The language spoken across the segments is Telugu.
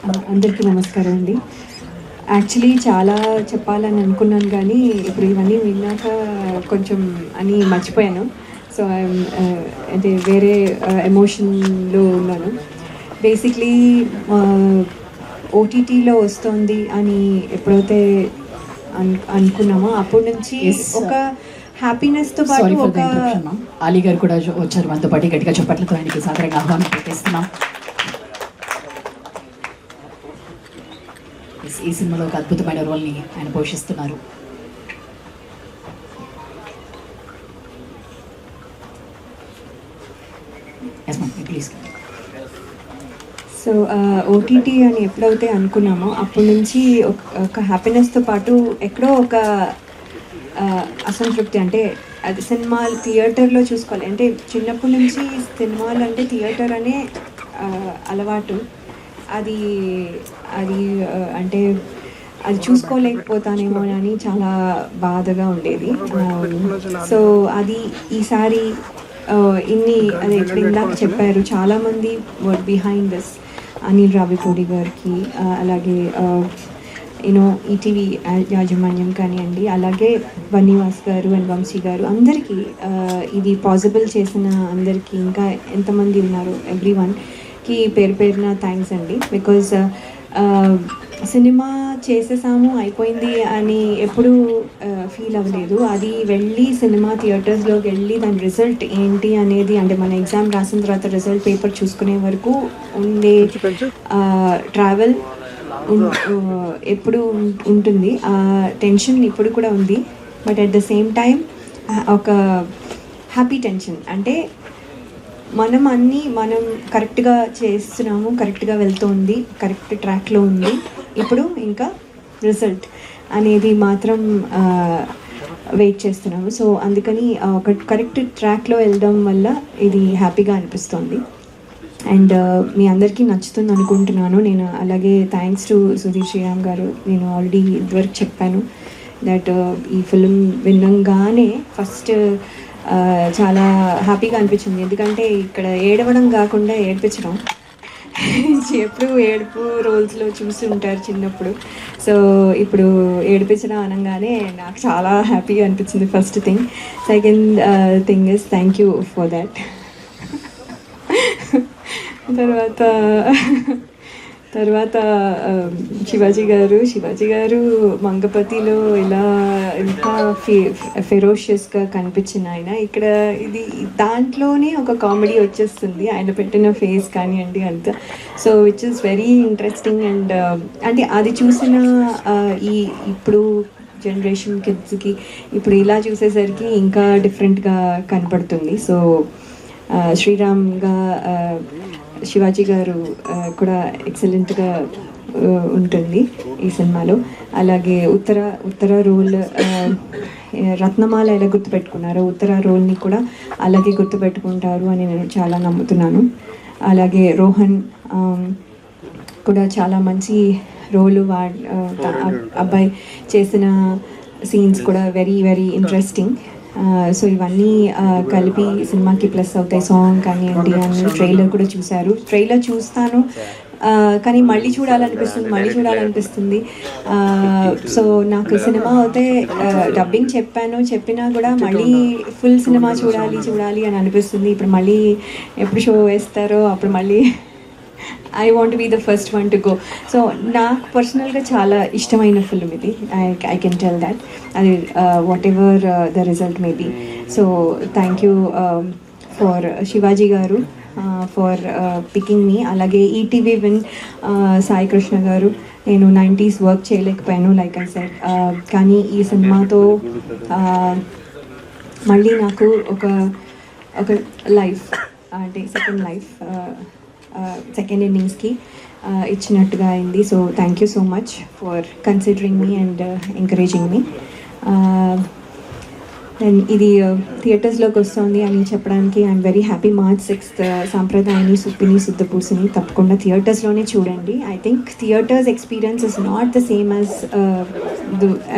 అందరికీ నమస్కారం అండి. యాక్చువల్లీ చాలా చెప్పాలని అనుకున్నాను కానీ ఇప్పుడు ఇవన్నీ విన్నాక కొంచెం అని మర్చిపోయాను. సో ఐఎమ్ అంటే వేరే ఎమోషన్లో ఉన్నాను. బేసిక్లీ ఓటీటీలో వస్తుంది అని ఎప్పుడైతే అనుకున్నామో అప్పటి నుంచి ఒక హ్యాపీనెస్తో పాటు ఒక అలీ గారు కూడా వచ్చారు మనతో పాటు. గట్టిగా చెప్పట్లతో ఆయనకి సాధారణంగా ఆహ్వానం పెట్టేస్తున్నాం. ఈ సినిమాలో ఒక అద్భుతమైన రోల్ని ఆయన పోషిస్తున్నారు. ప్లీజ్. సో ఓటీటీ అని ఎప్పుడైతే అనుకున్నామో అప్పటి నుంచి ఒక హ్యాపీనెస్తో పాటు ఎక్కడో ఒక అసంతృప్తి. అంటే అది సినిమా థియేటర్లో చూసుకోవాలి అంటే చిన్నప్పటి నుంచి సినిమాలు అంటే థియేటర్ అనే అలవాటు. అది అది అంటే అది చూసుకోలేకపోతానేమో అని చాలా బాధగా ఉండేది. సో అది ఈసారి ఇన్ని అదే ఇప్పుడు ఇందాక చెప్పారు చాలామంది work behind this. Anil Ravipudi గారికి, అలాగే యూనో ఈటీవీ యాజమాన్యం కానివ్వండి, అలాగే బన్నీవాస్ గారు అండ్ వంశీ గారు, అందరికీ ఇది పాసిబుల్ చేసిన అందరికీ, ఇంకా ఎంతమంది ఉన్నారు ఎవ్రీ వన్కి పేరు పేరున థ్యాంక్స్ అండి. బికాజ్ సినిమా చేసేసాము అయిపోయింది అని ఎప్పుడూ ఫీల్ అవ్వలేదు. అది వెళ్ళి సినిమా థియేటర్స్లోకి వెళ్ళి దాని రిజల్ట్ ఏంటి అనేది, అంటే మన ఎగ్జామ్ రాసిన తర్వాత రిజల్ట్ పేపర్ చూసుకునే వరకు ఉండే ట్రావెల్ ఎప్పుడు ఉంటుంది. ఆ టెన్షన్ ఇప్పుడు కూడా ఉంది. But at the same time ఒక హ్యాపీ టెన్షన్. అంటే మనం కరెక్ట్గా చేస్తున్నాము, కరెక్ట్గా వెళ్తుంది, కరెక్ట్ ట్రాక్లో ఉంది. ఇప్పుడు ఇంకా రిజల్ట్ అనేది మాత్రం వెయిట్ చేస్తున్నాము. సో అందుకని ఒక కరెక్ట్ ట్రాక్లో వెళ్ళడం వల్ల ఇది హ్యాపీగా అనిపిస్తుంది. అండ్ మీ అందరికీ నచ్చుతుంది అనుకుంటున్నాను నేను. అలాగే థ్యాంక్స్ టు సుధీర్ శ్రీరామ్ గారు. నేను ఆల్రెడీ ఇదివరకు చెప్పాను దట్ ఈ ఫిలిం విన్నంగానే ఫస్ట్ చాలా హ్యాపీగా అనిపించింది. ఎందుకంటే ఇక్కడ ఏడవడం కాకుండా ఏడిపించడం. ఎప్పుడు ఏడుపు రోల్స్లో చూసి ఉంటారు చిన్నప్పుడు. సో ఇప్పుడు ఏడిపించడం అనగానే నాకు చాలా హ్యాపీగా అనిపించింది first thing. Second thing is thank you for that. తర్వాత శివాజీ గారు మంగపతిలో ఇలా ఇంకా ఫెరోషియస్గా కనిపించిన ఆయన ఇక్కడ ఇది దాంట్లోనే ఒక కామెడీ వచ్చేస్తుంది ఆయన పెట్టిన ఫేస్ కానివ్వండి అంతా. So which is very interesting. And అంటే అది చూసిన ఇప్పుడు జనరేషన్ కిడ్స్కి ఇప్పుడు ఇలా చూసేసరికి ఇంకా డిఫరెంట్గా కనపడుతుంది. సో శ్రీరామ్గా శివాజీ గారు కూడా ఎక్సలెంట్గా ఉంటుంది ఈ సినిమాలో. అలాగే ఉత్తర రోల్ రత్నమాల ఎలా గుర్తుపెట్టుకున్నారో ఉత్తర రోల్ని కూడా అలాగే గుర్తుపెట్టుకుంటారు అని నేను చాలా నమ్ముతున్నాను. అలాగే రోహన్ కూడా చాలా మంచి రోలు అబ్బాయి చేసిన సీన్స్ కూడా వెరీ వెరీ ఇంట్రెస్టింగ్. సో ఇవన్నీ కలిపి సినిమాకి ప్లస్ అవుతాయి. సాంగ్ కానివ్వండి అని ట్రైలర్ కూడా చూశారు. ట్రైలర్ చూస్తాను కానీ మళ్ళీ చూడాలనిపిస్తుంది. సో నాకు సినిమా అయితే డబ్బింగ్ చెప్పినా కూడా మళ్ళీ ఫుల్ సినిమా చూడాలి అని అనిపిస్తుంది. ఇప్పుడు మళ్ళీ ఎప్పుడు షో వేస్తారో అప్పుడు మళ్ళీ I want be the first one to go. So నాకు పర్సనల్గా చాలా ఇష్టమైన ఫిల్మ్ ఇది. I can tell that. అది whatever the result may be. So thank you for Shivaji garu for picking మీ. అలాగే ఈటీవీ విన్ సాయి కృష్ణ గారు. నేను 90s వర్క్ చేయలేకపోయాను లైక్ ఐ సెడ్. కానీ ఈ సినిమాతో మళ్ళీ నాకు ఒక లైఫ్ అంటే సెకండ్ ఇన్నింగ్స్కి ఇచ్చినట్టుగా అయింది. So thank you so much for considering me and encouraging me. ఇది థియేటర్స్లోకి వస్తుంది అని చెప్పడానికి I'm very happy. March 6th Sampradayani Suppini Suddhapoosini తప్పకుండా థియేటర్స్లోనే చూడండి. I think theatres experience is not the same as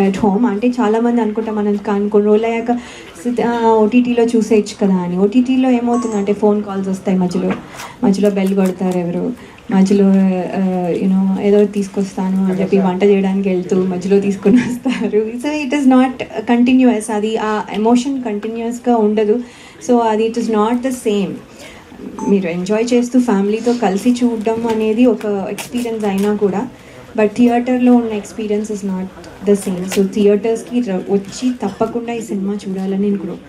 at home. అంటే చాలామంది అనుకుంటాం మనం కొన్ని రోజులు అయ్యాక ఓటీటీలో చూసేయచ్చు కదా అని. ఓటీటీలో ఏమవుతుందంటే ఫోన్ కాల్స్ వస్తాయి, మధ్యలో బెల్ కొడతారు ఎవరు, మధ్యలో యూనో ఏదో తీసుకొస్తాను అని చెప్పి వంట చేయడానికి వెళ్తూ మధ్యలో తీసుకొని వస్తారు. So it is not continuous, అది ఆ ఎమోషన్ కంటిన్యూస్గా ఉండదు. సో అది it is not the same. మీరు ఎంజాయ్ చేస్తూ ఫ్యామిలీతో కలిసి చూడడం అనేది ఒక ఎక్స్పీరియన్స్ అయినా కూడా, బట్ థియేటర్లో ఉన్న experience is not the same. So థియేటర్స్కి వచ్చి తప్పకుండా ఈ సినిమా చూడాలని నేను